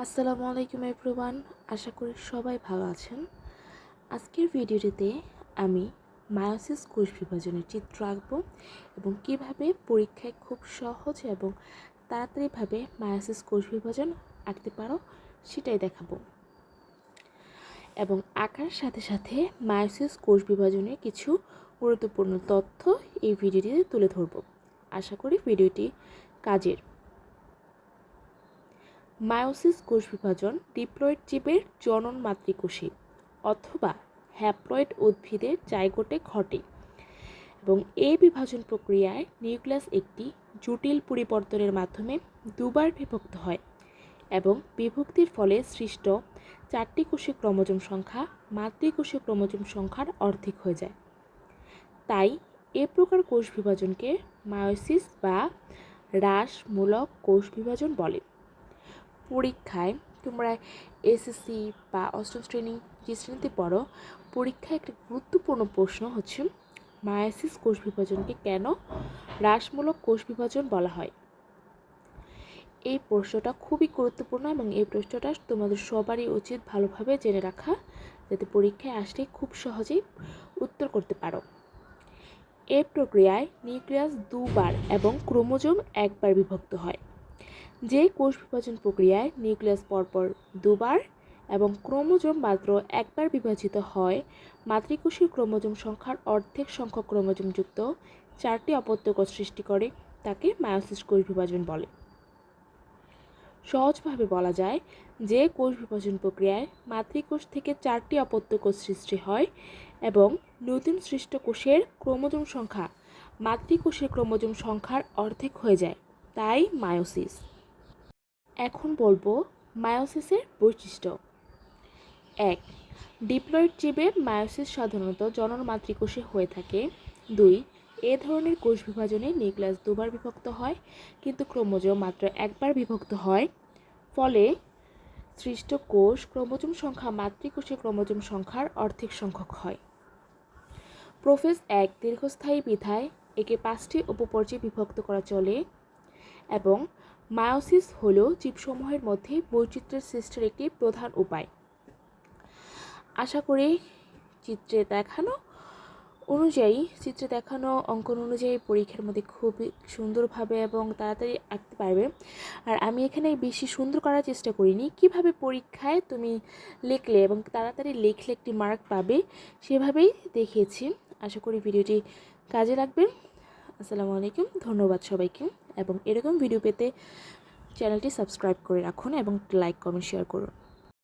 আসসালামু আলাইকুম এভরিওয়ান, আশা করি সবাই ভালো আছেন। আজকের ভিডিওটিতে আমি মায়োসিস কোষ বিভাজনের চিত্র আঁকব এবং কিভাবে পরীক্ষায় খুব সহজ এবং তাড়াতাড়িভাবে মায়োসিস কোষ বিভাজন আঁকতে পারো সেটাই দেখাবো। এবং আঁকার সাথে সাথে মায়োসিস কোষ বিভাজনের কিছু গুরুত্বপূর্ণ তথ্য এই ভিডিওটিতে তুলে ধরব। আশা করি ভিডিওটি কাজের। মায়োসিস কোষ বিভাজন ডিপ্লয়েড জীবের জনন মাতৃকোষে অথবা হ্যাপ্লয়েড উদ্ভিদের জাইগোটে ঘটে এবং এই বিভাজন প্রক্রিয়ায় নিউক্লিয়াস একটি জটিল পরিবর্তনের মাধ্যমে দুবার বিভক্ত হয় এবং বিভক্তির ফলে সৃষ্ট 4টি কোষীয় ক্রোমোজোম সংখ্যা মাতৃকোষীয় ক্রোমোজোম সংখ্যার অর্ধেক হয়ে যায়। তাই এ প্রকার কোষ বিভাজনকে মায়োসিস বা হ্রাসমূলক কোষ বিভাজন বলে। পরীক্ষায় তোমরা এসএসসি বা অষ্টম শ্রেণী যে শ্রেণীতে পড়ো, পরীক্ষায় একটা গুরুত্বপূর্ণ প্রশ্ন হচ্ছে মায়োসিস কোষ বিভাজনকে কেন হ্রাসমূলক কোষ বিভাজন বলা হয়। এই প্রশ্নটা খুবই গুরুত্বপূর্ণ এবং এই প্রশ্নটা তোমাদের সবারই উচিত ভালোভাবে জেনে রাখা, যাতে পরীক্ষায় আসলে খুব সহজেই উত্তর করতে পারো। এই প্রক্রিয়ায় নিউক্লিয়াস দুবার এবং ক্রোমোজোম একবার বিভক্ত হয়। যে কোষ বিভাজন প্রক্রিয়ায় নিউক্লিয়াস পরপর দুবার এবং ক্রোমোজোম মাত্র একবার বিভাজিত হয়, মাতৃকোষীয় ক্রোমোজোম সংখ্যার অর্ধেক সংখ্যক ক্রোমোজোমযুক্ত 4টি অপত্য কোষ সৃষ্টি করে, তাকে মায়োসিস কোষ বিভাজন বলে। সহজভাবে বলা যায়, যে কোষ বিভাজন প্রক্রিয়ায় মাতৃকোষ থেকে 4টি অপত্য কোষ সৃষ্টি হয় এবং নতুন সৃষ্ট কোষের ক্রোমোজোম সংখ্যা মাতৃকোষের ক্রোমোজোম সংখ্যার অর্ধেক হয়ে যায়, তাই মায়োসিস। এখন বলবো মায়োসিসের বৈশিষ্ট্য। 1. ডিপ্লয়েড জীবে মায়োসিস সাধারণত জনন মাতৃকোষে হয়ে থাকে। 2. এ ধরনের কোষ বিভাজনে নিউক্লিয়াস দুবার বিভক্ত হয় কিন্তু ক্রোমোজোম মাত্র একবার বিভক্ত হয়, ফলে সৃষ্ট কোষ ক্রোমোজোম সংখ্যা মাতৃকোষের ক্রোমোজোম সংখ্যার অর্ধেক সংখ্যক হয়। প্রোফেজ এক দীর্ঘস্থায়ী বিধায় একে 5টি উপপর্যায়ে বিভক্ত করা চলে এবং মায়োসিস হল জীবসমূহের মধ্যে বৈচিত্র্যের সৃষ্টির একটি প্রধান উপায়। আশা করি চিত্রে দেখানো অঙ্কন অনুযায়ী পরীক্ষার মধ্যে খুবই সুন্দরভাবে এবং তাড়াতাড়ি আঁকতে পারবে। আর আমি এখানে বেশি সুন্দর করার চেষ্টা করিনি, কিভাবে পরীক্ষায় তুমি লিখলে এবং তাড়াতাড়ি লিখলে একটি মার্ক পাবে সেভাবেই দেখিয়েছি। আশা করি ভিডিওটি কাজে লাগবে। আসসালামু আলাইকুম, ধন্যবাদ সবাইকে। এবং এরকম ভিডিও পেতে চ্যানেলটি সাবস্ক্রাইব করে রাখুন এবং লাইক কমেন্ট শেয়ার করুন।